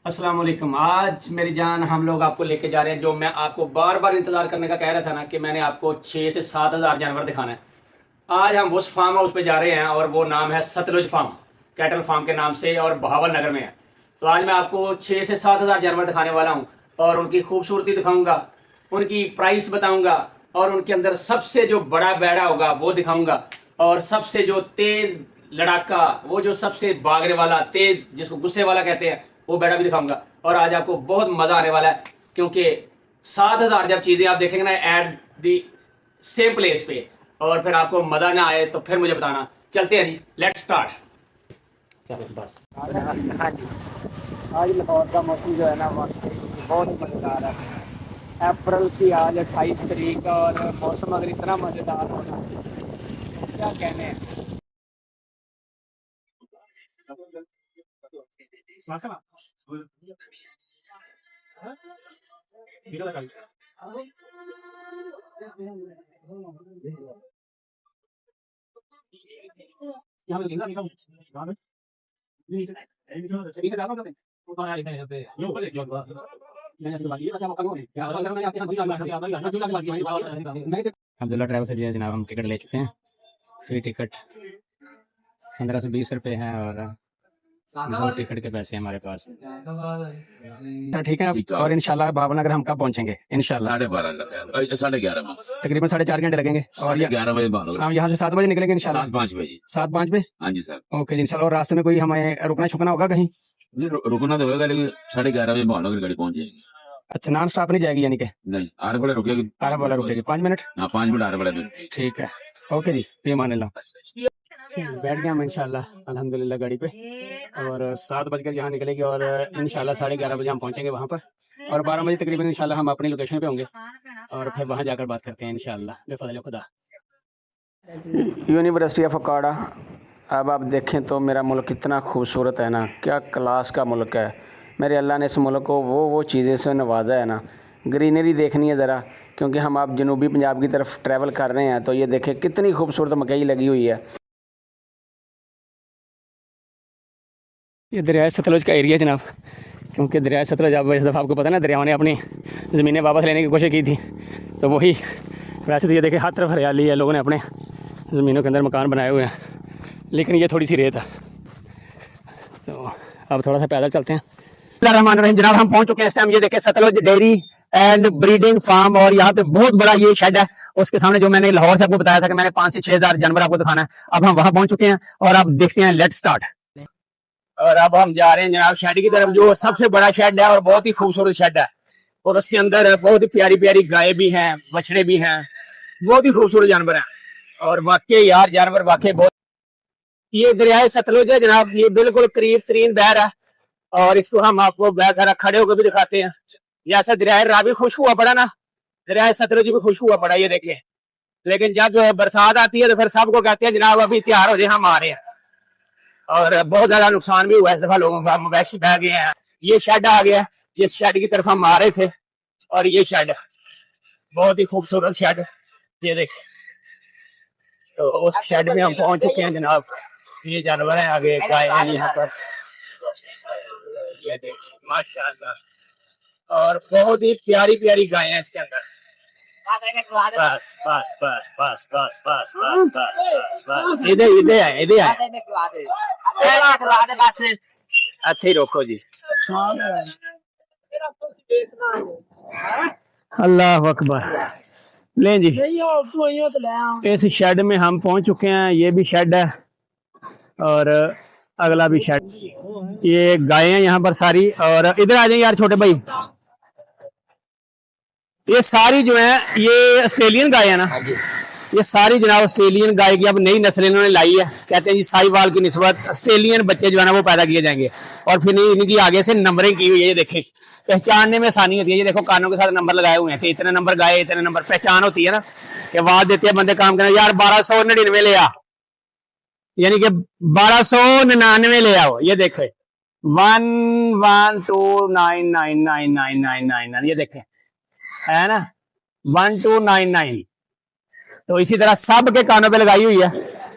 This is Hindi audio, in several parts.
अस्सलाम वालेकुम। आज मेरी जान हम लोग आपको लेके जा रहे हैं, जो मैं आपको बार बार इंतज़ार करने का कह रहा था ना, कि मैंने आपको 6 से 7 हज़ार जानवर दिखाना है। आज हम उस फार्म हाउस पे जा रहे हैं और वो नाम है सतलुज फार्म, कैटल फार्म के नाम से, और बहावल नगर में है। तो आज मैं आपको 6 से 7 हज़ार जानवर दिखाने वाला हूँ और उनकी खूबसूरती दिखाऊंगा, उनकी प्राइस बताऊंगा, और उनके अंदर सबसे जो बड़ा बैड़ा होगा वो दिखाऊंगा, और सबसे जो तेज़ लड़ाका, वो जो सबसे भागने वाला तेज, जिसको गुस्से वाला कहते हैं, वो बैड़ा भी दिखाऊंगा। और आज आपको बहुत मज़ा आने वाला है, क्योंकि 7 हज़ार जब चीज़ें आप देखेंगे ना एट दी सेम प्लेस पे, और फिर आपको मज़ा ना आए तो फिर मुझे बताना। चलते हैं जी, लेट्स स्टार्ट। बस हाँ जी। आज लाहौर का मौसम जो है ना वाकई बहुत मज़ेदार है। अप्रैल की आज 28 तारीख और मौसम अगर इतना मज़ेदार होना तो क्या कहने हैं। अब्दुल्ला ट्रैवल से जनाब हम टिकट ले चुके हैं। फ्री टिकट 1520 रुपये है, और 2 टिकट के पैसे हमारे पास। सर ठीक है अब, और इंशाल्लाह भावनगर हम कब पहुंचेंगे? इंशाल्लाह 12:30 11:30 तकरीबन 4.5 घंटे लगेंगे। और 11 बजे भागो। हम यहाँ से 7 बजे निकलेंगे इंशाल्लाह। 5 बजे। 7-5 बजे। हाँ जी सर। ओके जी, इंशाल्लाह। और रास्ते में कोई हमें रुकना शुकना होगा कहीं? नहीं, रुकना तो होगा, लेकिन 11:30 बजे भावनगर गाड़ी पहुंच जाएगी। अच्छा, नॉन स्टॉप नहीं जाएगी यानी कि? नहीं, 8 बजे रुकेगी। 12 वाला रुकेगी 5 मिनट? हाँ, 5 मिनट 8 बजे। ठीक है, ओके जी, फी मान लो। बैठ गए हम इंशाल्लाह अल्हम्दुलिल्लाह गाड़ी पे, और 7 बजकर यहाँ निकलेगी, और इंशाल्लाह 11:30 बजे हम पहुँचेंगे वहाँ पर, और 12 बजे तकरीबन इंशाल्लाह हम अपनी लोकेशन पे होंगे, और फिर वहाँ जाकर बात करते हैं इंशाल्लाह बेफज़ल खुदा। यूनिवर्सिटी ऑफ अकाड़ा। अब आप देखें तो मेरा मुल्क कितना खूबसूरत है ना, क्या क्लास का मुल्क है। मेरे अल्लाह ने इस मुल्क को वो चीज़ें से नवाजा है ना। ग्रीनरी देखनी है ज़रा, क्योंकि हम आप जनूबी पंजाब की तरफ ट्रैवल कर रहे हैं, तो ये देखें कितनी खूबसूरत मकई लगी हुई है। ये दरिया सतलुज का एरिया जनाब, क्योंकि दरिया सतलुज, अब इस दफ़ा आपको पता है ना, दरियाओं ने अपनी ज़मीनें वापस लेने की कोशिश की थी, तो वही। वैसे तो ये देखें हर तरफ हरियाली है, लोगों ने अपने ज़मीनों के अंदर मकान बनाए हुए हैं, लेकिन ये थोड़ी सी रेत है, तो अब थोड़ा सा पैदल चलते हैं। रहमान रहीम जनाब, हम पहुंच चुके हैं इस टाइम। ये देखें Sutlej dairy and breeding farm, और यहाँ पे बहुत बड़ा ये शेड है। उसके सामने जो मैंने लाहौर से आपको बताया था कि मैंने 5 से 6 हज़ार जानवर आपको दिखाना है, अब हम वहां पहुंच चुके हैं, और अब देखते हैं, लेट्स स्टार्ट। और अब हम जा रहे हैं जनाब शेड की तरफ, जो सबसे बड़ा शेड है और बहुत ही खूबसूरत शेड है, और उसके अंदर बहुत ही प्यारी प्यारी गाय भी हैं, बछड़े भी हैं, बहुत ही खूबसूरत जानवर हैं, और वाकई यार जानवर वाकई बहुत। ये दरियाए सतलुज है जनाब, ये बिल्कुल करीब तरीन बहर है, और इसको हम आपको बेहतर खड़े होकर भी दिखाते हैं। जैसा दरियाए रावी खुश्क हुआ पड़ा ना, दरियाए सतलुज भी खुश्क हुआ पड़ा, ये देखिए। लेकिन जब बरसात आती है तो फिर सबको कहते हैं जनाब अभी तैयार हो जाए, हम आ रहे हैं। और बहुत ज्यादा नुकसान भी हुआ है इस दफा, लोगों का मवेशी बह गए हैं। ये शेड आ गया, जिस शेड की तरफ हम आ रहे थे, और ये शेड बहुत ही खूबसूरत शेड, ये देख। तो उस शेड में हम पहुंच चुके हैं जनाब। ये जानवर है आगे, गाय है यहाँ पर, ये देख माशाल्लाह, और बहुत ही प्यारी प्यारी गाय है इसके अंदर। बस बस बस बस बस बस बस बस बस, इधर इधर है, इधर है, अच्छे ही रोको जी। अल्लाह अकबर। ले जी, इस शेड में हम पहुंच चुके हैं। ये भी शेड है, और अगला भी शेड। ये गाय हैं यहाँ पर सारी, और इधर आ जाए यार छोटे भाई। ये सारी जो है ये ऑस्ट्रेलियन गाय है ना, ये सारी जनाब ऑस्ट्रेलियन गाय की अब नई नस्ल इन्होंने लाई है। कहते हैं जी साहिवाल की निस्बत ऑस्ट्रेलियन बच्चे जो है ना वो पैदा किए जाएंगे, और फिर इनकी आगे से नंबरिंग की हुई है। ये देखें, पहचानने में आसानी होती है। ये देखो कानों के साथ नंबर लगाए हुए हैं कि इतने नंबर गाय, इतने नंबर, पहचान होती है ना, कि आवाज देते हैं बंदे काम करना, यार 1299 ले आ, यानी कि 1299 ले आओ। ये देखे 112999999, ये देखें है ना, 1299। तो इसी तरह सब के कानों पे लगाई हुई है,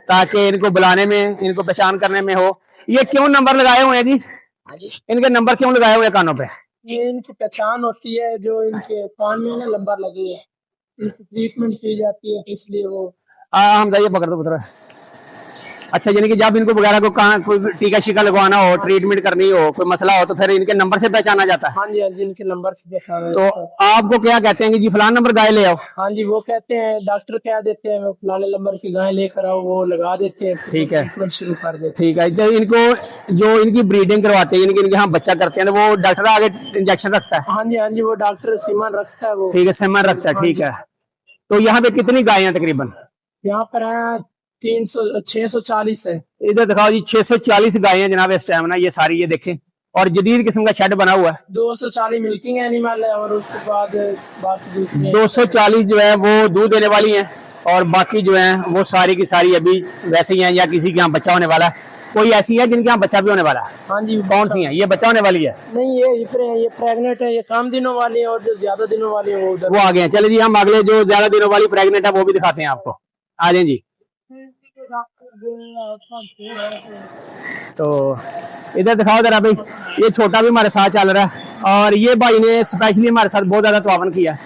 ताकि इनको बुलाने में, इनको पहचान करने में हो। ये क्यों नंबर लगाए हुए हैं जी? इनके नंबर क्यों लगाए हुए हैं कानों पे? ये इनकी पहचान होती है, जो इनके कान में ना नंबर लगे है, इनकी ट्रीटमेंट की जाती है, इसलिए वो। हम जाइए पकड़ दो पुत्र। अच्छा, यानी कि जब इनको वगैरह को कहाँ कोई टीका शीका लगवाना हो, ट्रीटमेंट करनी हो, कोई मसला हो, तो फिर इनके नंबर से पहचाना जाता है। हाँ जी, हाँ जी, इनके नंबर से पहचाना तो जाता है। आपको क्या कहते हैं कि जी फलान नंबर गाय ले आओ? हाँ जी, वो कहते हैं, डॉक्टर कह देते हैं वो फलाने नंबर की गाय लेकर आओ, वो लगा देते हैं, ठीक है। ट्रीटमेंट शुरू कर देते ठीक है। तो इनको जो इनकी ब्रीडिंग करवाते हैं, इनके इनके यहाँ बच्चा करते हैं, तो वो डॉक्टर आगे इंजेक्शन रखता है? हैं। हाँ जी, हाँ जी, वो डॉक्टर सीमन रखता है वो। ठीक है, सेमन रखता है। ठीक है। तो यहाँ पे कितनी गाय हैं तकरीबन? यहाँ पर है 640 है। इधर दिखाओ जी, 640 गाय हैं जनाब इस टाइम ना, ये सारी, ये देखें। और जदीद किस्म का शेड बना हुआ है। 240 मिल्किंग एनिमल है, और उसके बाद बाकी दूसरी 240 जो है वो दूध देने वाली हैं, और बाकी जो है वो सारी की सारी अभी वैसे ही हैं, या किसी के यहाँ बच्चा होने वाला है। कोई ऐसी है जिनके यहाँ बच्चा भी होने वाला है? हाँ जी। कौन सी है? ये बच्चा होने वाली है? नहीं, ये प्रेग्नेंट है, ये कम दिनों वाली है, और जो ज्यादा दिनों वाली है वो उधर। वो आ गए हैं। चले जी, हम अगले जो ज्यादा दिनों वाली प्रेग्नेंट है वो भी दिखाते हैं आपको। आ जाए जी। तो इधर दिखाओ जरा भाई, ये छोटा भी हमारे साथ चल रहा है, और ये भाई ने स्पेशली हमारे साथ बहुत ज्यादा तावन किया है,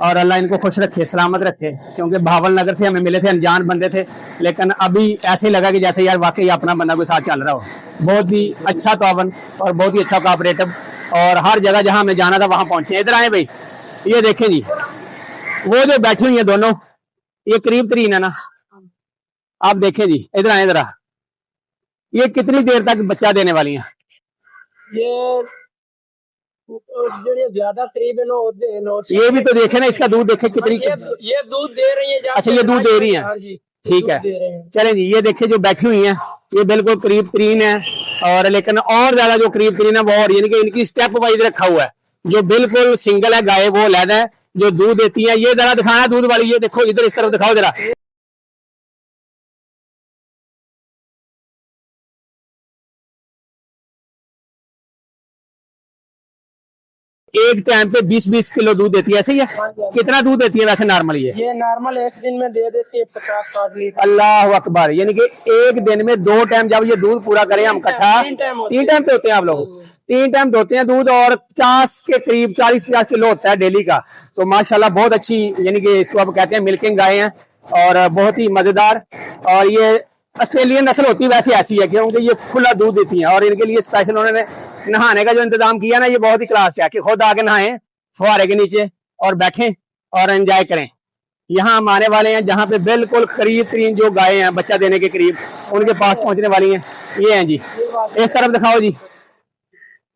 और अल्लाह इनको खुश रखे, सलामत रखे। क्योंकि भावल नगर से हमें मिले थे, अनजान बंदे थे, लेकिन अभी ऐसे लगा कि जैसे यार वाकई अपना बंदा कोई साथ चल रहा हो। बहुत ही अच्छा तावन और बहुत ही अच्छा कोऑपरेटिव, और हर जगह जहां हमें जाना था वहां पहुंचे। इधर आए भाई, ये देखें जी, वो जो बैठी हुई है दोनों, ये करीब तरीन है ना, आप देखें जी। इधर आए जरा, ये कितनी देर तक बच्चा देने वाली हैं? ये जो ज्यादा करीब है, ये भी तो देखे ना, इसका दूध देखे कितनी। ये दूध दे रही है। अच्छा, ये दूध दे रही है। हाँ जी, ठीक है। दे रहे हैं। चलें जी, ये देखे जो बैठी हुई हैं, ये बिल्कुल करीब तरीन है, और लेकिन और ज्यादा जो करीब तरीन है वो, और यानी कि इनकी स्टेप वाइज रखा हुआ है। जो बिल्कुल सिंगल है गाय, वो अलग है जो दूध देती है। ये जरा दिखाना दूध वाली, ये देखो इधर, इस तरफ दिखाओ जरा। एक टाइम पे 20-20 किलो दूध देती है, ऐसे ही है? कितना दूध देती है वैसे नॉर्मल? ये नॉर्मल एक दिन में दे देती है 50-60 लीटर। अल्लाह अकबर। यानी कि एक दिन में 2 टाइम जब ये दूध पूरा करें हम इकट्ठा, 3 टाइम पे होते हैं आप लोग, 3 टाइम धोते हैं दूध, और 50 के करीब 40-50 किलो होता है डेली का। तो माशाल्लाह बहुत अच्छी, यानी कि इसको आप कहते हैं मिल्किंग गाय हैं, और बहुत ही मजेदार। और ये ऑस्ट्रेलियन नस्ल होती है वैसे ऐसी है, क्योंकि ये खुला दूध देती हैं, और इनके लिए स्पेशल उन्होंने नहाने का जो इंतजाम किया ना, ये बहुत ही क्लास का, कि खुद आके नहाएं फुहारे के नीचे और बैठें और एंजॉय करें। यहाँ हम आने वाले हैं जहाँ पे बिल्कुल करीब तरीन जो गायें हैं बच्चा देने के करीब, उनके पास पहुंचने वाली हैं। ये हैं जी, इस तरफ दिखाओ जी,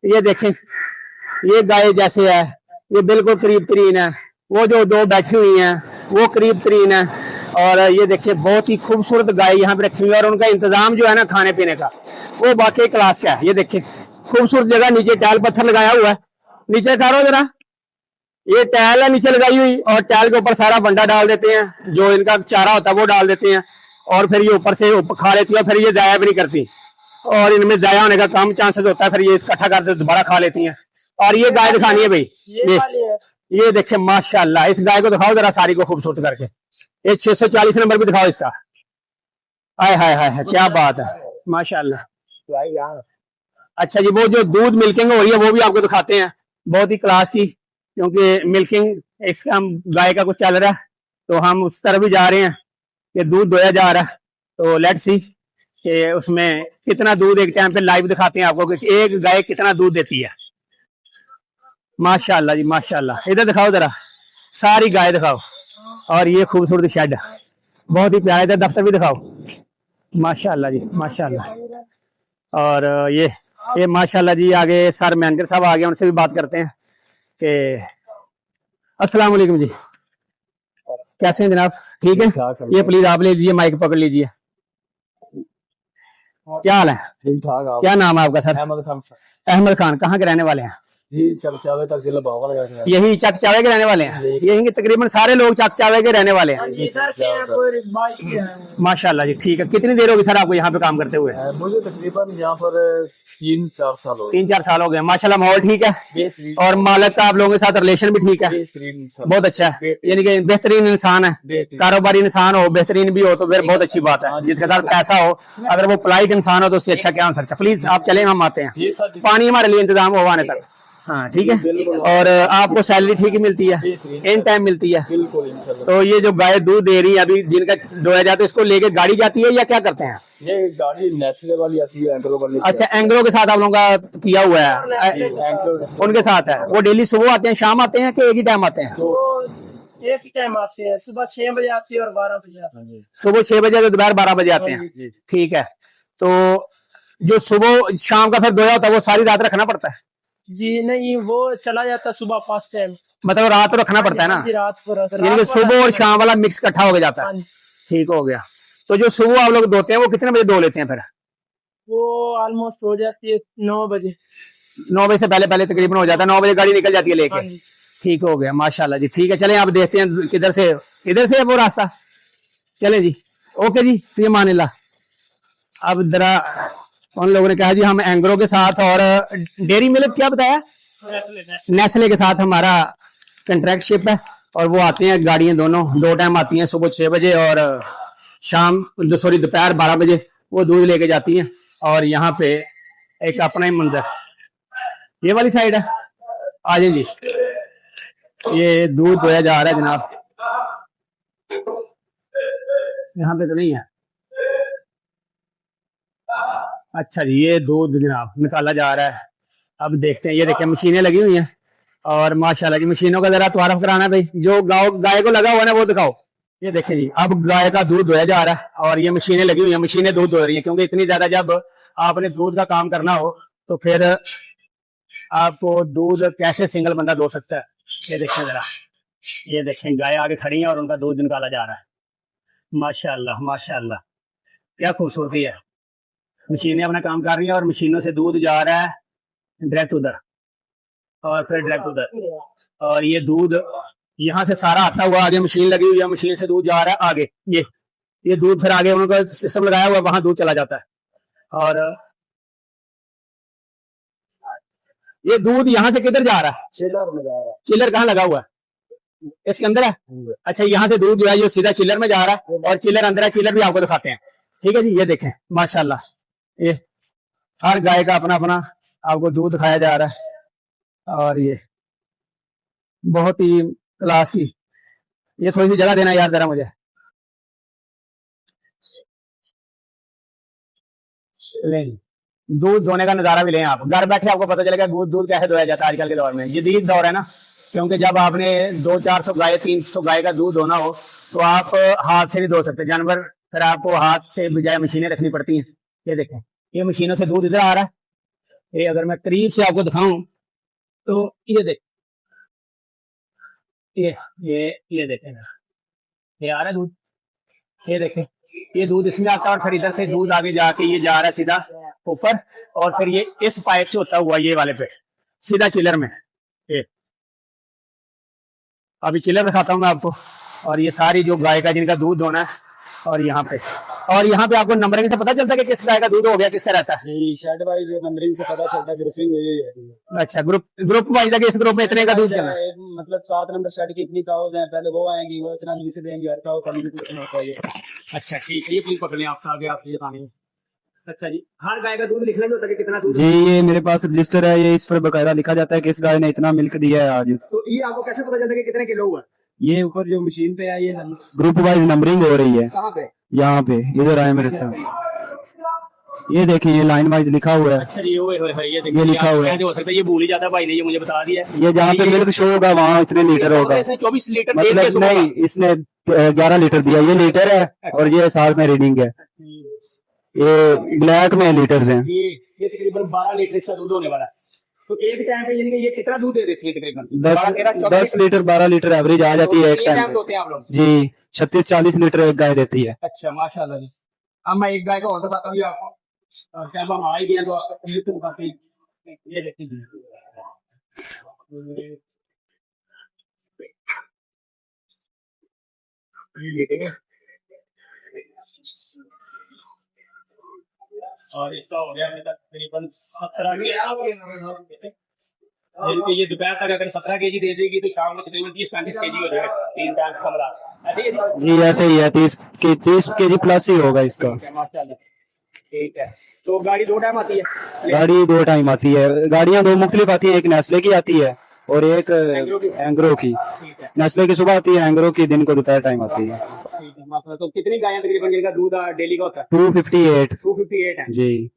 ये देखें, ये गाय जैसे है, ये बिल्कुल करीब तरीन है। वो जो 2 बैठी हुई हैं वो करीब तरीन है, और ये देखिए बहुत ही खूबसूरत गाय यहाँ पे रखी हुई है, और उनका इंतजाम जो है ना खाने पीने का, वो वाकई क्लास का है। ये देखिए खूबसूरत जगह, नीचे टाइल पत्थर लगाया हुआ है। नीचे खारो जरा, ये टाइल है नीचे लगाई हुई, और टाइल के ऊपर सारा बंडा डाल देते हैं, जो इनका चारा होता है वो डाल देते हैं, और फिर ये ऊपर से खा लेती है, फिर ये जाया भी नहीं करती, और इनमें जाया होने का कम चांसेस होता है, फिर ये इकट्ठा करते दोबारा खा लेती हैं। और ये गाय दिखानी है भाई, ये देखिए माशाल्लाह, इस गाय को दिखाओ जरा सारी को खूबसूरत करके। ये 640 नंबर भी दिखाओ इसका। हाय हाय हाय, क्या बात है, माशाल्लाह। अच्छा जी, वो जो दूध मिल्किंग हो रही है वो भी आपको दिखाते हैं, बहुत ही क्लास की, क्योंकि मिल्किंग इसका हम गाय का कुछ चल रहा है, तो हम उस तरफ भी जा रहे हैं कि दूध दोया जा रहा है। तो लेट्स सी कि उसमें कितना दूध एक टाइम पे लाइव दिखाते हैं आपको कि एक गाय कितना दूध देती है। माशाल्लाह जी माशाल्लाह। इधर दिखाओ जरा, सारी गाय दिखाओ, और ये खूबसूरत शेड बहुत ही प्यारा। इधर दफ्तर भी दिखाओ, माशाल्लाह जी माशाल्लाह। और ये माशाल्लाह जी, आगे सर मैनेजर साहब आ गए, उनसे भी बात करते हैं कि अस्सलाम वालेकुम जी, कैसे हैं जनाब? ठीक है। ये प्लीज आप ले लीजिए, माइक पकड़ लीजिए। क्या हाल है? ठीक ठाक। क्या नाम है आपका सर? अहमद खान। अहमद खान। कहाँ के रहने वाले हैं? जी चमचावे तक जिला बावल गए यही चक चावे के रहने वाले हैं? यही के तकरीबन सारे लोग चक चावे के रहने वाले हैं। जी सर से हैं, कोई 22 से आए हैं। माशाल्लाह जी, ठीक है। कितनी देर होगी सर आपको यहाँ पे काम करते हुए? मुझे तकरीबन यहाँ पर 3-4 साल हो गए। 3-4 साल हो गए। माशाल्लाह माहौल ठीक है बेहतरीन और मालिक का आप लोगों के साथ रिलेशन भी ठीक है? बेहतरीन सब बहुत अच्छा है, यानी कि बेहतरीन इंसान है, बेहतरीन। कारोबारी इंसान हो, बेहतरीन भी हो तो फिर बहुत अच्छी बात है। जिसके साथ पैसा हो, अगर वो पोलाइट इंसान हो तो उससे अच्छा क्या हो सकता है। प्लीज आप चलें, हम आते हैं। जी सर पानी हमारे लिए इंतजाम हो आने तक। हाँ ठीक है। और आपको सैलरी ठीक ही मिलती है, इन टाइम मिलती है? बिल्कुल इंशाल्लाह। तो ये जो गाय दूध दे रही है अभी, जिनका दोया जाता है, इसको लेके गाड़ी जाती है या क्या करते हैं? ये गाड़ी नेस्ले वाली आती है एंग्रो वाली। अच्छा, एंग्रो के साथ आप लोगों का किया हुआ है? उनके साथ है। वो डेली सुबह आते हैं, शाम आते हैं कि एक ही टाइम आते हैं? वो एक ही टाइम आते हैं, सुबह 6 बजे आती है और 12 बजे आती है। सुबह 6 बजे तो दोपहर 12 बजे आते हैं। ठीक है। तो जो सुबह शाम का फिर दोया होता है वो सारी रात रखना पड़ता है? जी नहीं, वो चला जाता है सुबह फर्स्ट टाइम। मतलब रात तो रखना पड़ता है ना? जी रात को यानी कि सुबह और शाम वाला मिक्स इकट्ठा हो जाता है। ठीक हो गया। तो जो सुबह आप लोग धोते हैं वो कितने बजे धो लेते हैं फिर? वो ऑलमोस्ट हो जाती है 9 बजे। 9 बजे से पहले पहले तकरीबन हो जाता है। 9 बजे गाड़ी निकल जाती है हाँ लेके। जी। ठीक हो गया, माशाल्लाह जी। ठीक है, चलें आप देखते हैं किधर से, इधर से है वो रास्ता। चले जी, ओके जी, फिर मानिल्लाह। अब जरा उन लोगों ने कहा जी हम एंग्रो के साथ और डेयरी मिल्क क्या बताया, नेस्ले के साथ हमारा कंट्रैक्ट शिप है। और वो आते हैं गाड़ियां दोनों, 2 टाइम आती हैं, सुबह 6 बजे और शाम सॉरी दोपहर 12 बजे वो दूध लेके जाती हैं। और यहाँ पे एक अपना ही मंदिर, ये वाली साइड है। आ जाए जी, ये दूध दोया जा रहा है जनाब। यहाँ पे तो नहीं है। अच्छा जी, ये दूध जनाब निकाला जा रहा है। अब देखते हैं, ये देखिए मशीनें लगी हुई हैं और माशाल्लाह की मशीनों का जरा तारफ कराना भाई। जो गाय को लगा हुआ है ना वो दिखाओ। ये देखिए जी, अब गाय का दूध धोया जा रहा है और ये मशीनें लगी हुई हैं, मशीनें दूध धो रही हैं। क्योंकि इतनी ज्यादा जब आपने दूध का काम करना हो तो फिर आपको दूध कैसे सिंगल बंदा धो सकता है। ये देखें जरा, ये देखें गाय आगे खड़ी है और उनका दूध निकाला जा रहा है। माशाल्लाह माशाल्लाह, क्या खूबसूरती है। मशीनें अपना काम कर रही हैं और मशीनों से दूध जा रहा है डायरेक्ट उधर और फिर डायरेक्ट उधर। और ये दूध यहाँ से सारा आता हुआ आगे मशीन लगी हुई है, मशीन से दूध जा रहा है आगे। ये दूध फिर आगे उनका सिस्टम लगाया हुआ है, वहां दूध चला जाता है। और ये दूध यहाँ से किधर जा रहा है? चिलर में जा रहा है। चिल्लर कहाँ लगा हुआ है? इसके अंदर है। अच्छा, यहाँ से दूध जो है जो सीधा चिल्लर में जा रहा है और चिल्लर अंदर है। चिल्लर भी आपको दिखाते हैं। ठीक है जी, ये देखें माशाल्लाह, ये हर गाय का अपना अपना आपको दूध दिखाया जा रहा है। और ये बहुत ही क्लास की, ये थोड़ी सी जगह देना यार जरा मुझे। लें दूध धोने का नजारा भी लें आप, घर बैठे आपको पता चलेगा दूध कैसे धोया जाता है आजकल के दौर में। जदीद दौर है ना, क्योंकि जब आपने 200-400 गाय 300 गाय का दूध धोना हो तो आप हाथ से नहीं धो सकते जानवर, फिर आपको हाथ से बजाय मशीनें रखनी पड़ती हैं। ये देखें, ये मशीनों से दूध इधर आ रहा है। ये अगर मैं करीब से आपको दिखाऊं तो ये देख, ये देखें, ये आ रहा है दूध। ये देखें, ये दूध इसमें आता है और फिर इधर से दूध आगे जाके ये जा रहा है सीधा ऊपर और फिर ये इस पाइप से होता हुआ ये वाले पे सीधा चिलर में। ये अभी चिलर दिखाता हूँ मैं आपको। और ये सारी जो गाय का जिनका दूध होना है और यहाँ पे आपको नंबरिंग से पता चलता है कि किस गाय का दूध हो गया, किसका रहता है। शेड वाइज नंबरिंग से पता चलता है, ग्रुपिंग है। अच्छा, ग्रुप वाइज है कि इस ग्रुप में इतने का दूध चला है। मतलब 7 नंबर शेड की इतनी काउज है, पहले वो आएंगी, वो इतना नीचे देंगे और काउ कम होता है। अच्छा ठीक है, ये प्लीज पकड़ लें आपका आगे आप ये बताने। अच्छा जी, हर गाय का दूध लिखना भी होता है कि कितना दूध? जी, ये मेरे पास रजिस्टर है, ये इस पर बकायदा लिखा जाता है कि इस गाय ने इतना मिल्क दिया है आज। तो ये आपको कैसे पता चलता है कि कितने किलो हुआ? ये ऊपर जो मशीन पे है, ये ग्रुप वाइज नंबरिंग हो रही है। कहाँ पे? यहाँ पे इधर आए मेरे साथ, ये देखिए ये लाइन वाइज लिखा हुआ है। अच्छा जी, ये ये लिखा हुआ है। हो सकता है ये भूल ही जाता है भाई ने, ये मुझे बता दिया। ये जहाँ पे मिल्क शो होगा वहाँ इतने लीटर होगा। 24 लीटर मतलब नहीं, इसने 11 लीटर दिया, ये लीटर है और ये साथ में रीडिंग है। ये ब्लैक में लीटर्स हैं। ये तकरीबन 12 लीटर इसका दूध होने वाला है। तो एक टाइम पे यानी कि ये कितना दूध दे देती है? तकरीबन 10 लीटर 12 लीटर एवरेज आ जाती है एक टाइम होते हैं आप लोग जी। 36-40 लीटर एक गाय देती है। अच्छा माशाल्लाह जी। अब मैं एक गाय का और बताता हूँ आपको, जब हम आ ही गए तो आपको ये देखिए और इसका हो गया अभी तक तकरीबन 17 ये दोपहर तक अगर 17 kg दे देगी तो शाम को तकरीबन 30-35 kg हो जाएगा, 3 टाइम कमरा ऐसे ही है। जी ऐसे ही है, 30 kg प्लस ही होगा इसका। माशाल्लाह, ठीक है। तो गाड़ी 2 टाइम आती है? गाड़ी 2 टाइम आती है, गाड़ियां 2 मुख्तलिफ आती है, एक नेस्ले की आती है और एक एंग्रो की। ठीक है, नेस्ले की सुबह आती है, एंग्रो की दिन को दोपहर टाइम आती है। ठीक है माशाल्लाह। तो कितनी गायें तकरीबन जिनका दूध डेली का होता है? 258 258 है जी।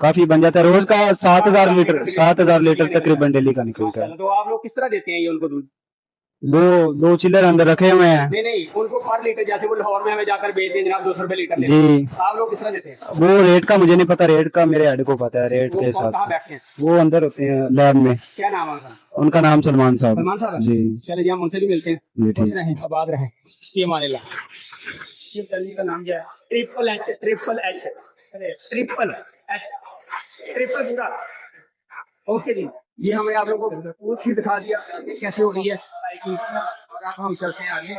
काफी बन जाता है, रोज का 7,000 लीटर तकरीबन डेली का निकलता है। माशाल्लाह। तो आप लोग किस तरह देते हैं ये उनको दूध? दो चिल्लर अंदर रखे हुए हैं नहीं नहीं, उनको पर लीटर, जैसे वो लाहौर में हमें जाकर बेचते हैं जनाब 200 रुपए लीटर लेते जी। हैं, आप लोग किस तरह देते हैं? वो रेट का मुझे नहीं पता, रेट का मेरे हेड को पता है, रेट वो के कहाँ साथ बैठते हैं? वो अंदर होते हैं लैब में। क्या नाम है उनका? उनका नाम सलमान साहब। सलमान साहब है? जी चले जी हम उनसे भी मिलते हैं। जी, ठीक। खुश रहें, आबाद रहें, ये मान ला। शिव तली का नाम क्या है? Triple H, triple H, triple H, triple पूरा। ओके जी, ये हमने आप लोगों को वो चीज दिखा दिया कि कैसे हो रही है और अब हम चलते हैं आगे।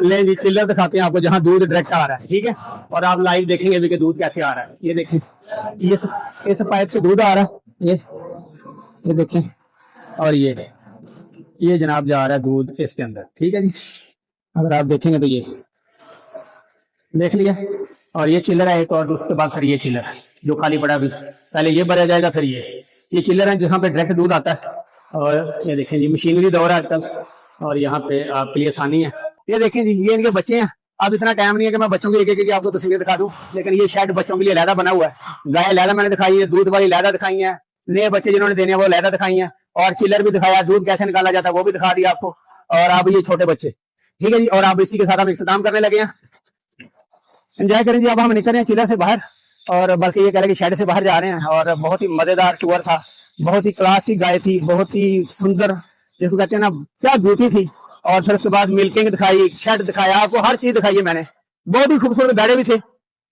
ले जी, चिल्लर दिखाते हैं आपको जहाँ दूध डायरेक्ट आ रहा है, ठीक है। और आप लाइव देखेंगे अभी कि दूध कैसे आ रहा है। ये देखें, इस पाइप से दूध आ रहा है, ये देखें। और ये जनाब जा रहा है दूध इसके अंदर, ठीक है जी। अगर आप देखेंगे तो ये देख लिया। और ये चिल्लर है एक, और उसके बाद फिर ये चिल्लर जो खाली पड़ा अभी, पहले ये भरा जाएगा फिर ये चिल्लर है जहाँ पे डायरेक्ट दूध आता है। और ये देखें जी, मशीनरी दौर है आजकल और यहाँ पे आपके लिए आसानी है। ये देखें जी, ये इनके बच्चे हैं। अब इतना टाइम नहीं है कि मैं बच्चों की एक एक आपको तस्वीर दिखा दूं, लेकिन ये शेड बच्चों के लिए लहदा बना हुआ है। गाय लहदा मैंने दिखाई है, दूध वाली लहदा दिखाई है, नए बच्चे जिन्होंने देने हैं वो लहदा दिखाई है, और चिल्लर भी दिखाया, दूध कैसे निकाला जाता है वो भी दिखा दिया आपको। और अब ये छोटे बच्चे, ठीक है जी। और अब इसी के साथ हम इख्तिताम करने लगे हैं। एंजॉय करें जी। अब हम निकल रहे हैं चिल्लर से बाहर, और बल्कि ये कह रहे हैं कि शेड से बाहर जा रहे हैं। और बहुत ही मजेदार टूर था, बहुत ही क्लास की गाय थी, बहुत ही सुंदर, जिसको कहते हैं ना क्या ब्यूटी थी। और फिर उसके बाद मिल्किंग दिखाई, शेड दिखाया, आपको हर चीज दिखाई है मैंने। बहुत ही खूबसूरत बैड़े भी थे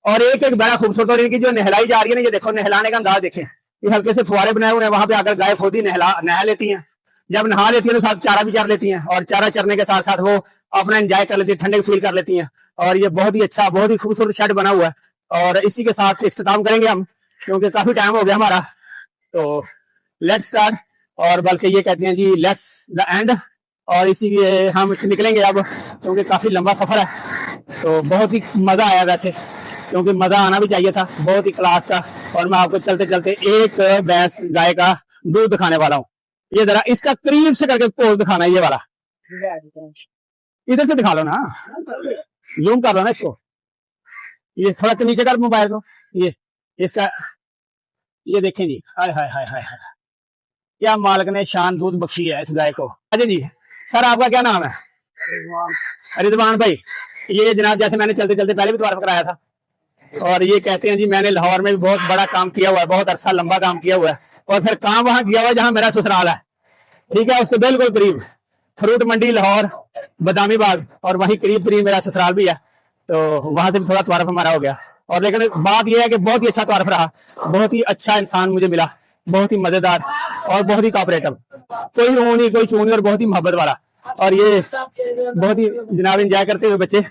और एक एक बैड़ा खूबसूरत। और इनकी जो नहलाई जा रही है ना, ये देखो नहलाने का अंदाज देखें। ये हल्के से फुहारे बनाए हुए हैं, वहां पे आकर गाय खुद ही नहा लेती हैं। जब नहा लेती है तो साथ चारा भी चर लेती हैं, और चारा चरने के साथ साथ वो अपना एंजॉय कर लेती है, ठंडे फील कर लेती हैं। और ये बहुत ही अच्छा, बहुत ही खूबसूरत शेड बना हुआ है। और इसी के साथ इख्तिताम करेंगे हम, क्योंकि काफी टाइम हो गया हमारा। तो लेट्स स्टार्ट, और बल्कि ये कहते हैं जी लेट्स द एंड। और इसी हम निकलेंगे अब, क्योंकि काफी लंबा सफर है। तो बहुत ही मजा आया वैसे, क्योंकि मजा आना भी चाहिए था, बहुत ही क्लास का। और मैं आपको चलते चलते एक भैंस गाय का दूध दिखाने वाला हूँ। ये जरा इसका करीब से करके पोज दिखाना है, ये वाला इधर से दिखा लो ना, जूम कर लो ना इसको। ये थोड़ा नीचे कर मोबाइल को, ये इसका, ये देखें जी, हाय हाय हाय हाय हाय, क्या मालिक ने शान दूध बख्शी है इस गाय को। अजय जी, सर आपका क्या नाम है? रिजवान भाई। ये जनाब जैसे मैंने चलते चलते पहले भी तारुफ कराया था, और ये कहते हैं जी मैंने लाहौर में भी बहुत बड़ा काम किया हुआ है, बहुत अरसा लंबा काम किया हुआ है। और फिर काम वहां किया हुआ है जहां मेरा ससुराल है, ठीक है, उसके बिल्कुल करीब फ्रूट मंडी लाहौर बदामी बाग, और वहीं करीब करीब मेरा ससुराल भी है। तो वहां से भी थोड़ा तारुफ हमारा हो गया। और लेकिन बात यह है कि बहुत ही अच्छा तारुफ रहा, बहुत ही अच्छा इंसान मुझे मिला, बहुत ही मजेदार और बहुत ही कोऑपरेटिव, कोई ऊँ नहीं कोई चूँ नहीं, और बहुत ही मोहब्बत वाला। और ये बहुत ही जनाब एंजॉय करते हुए बच्चे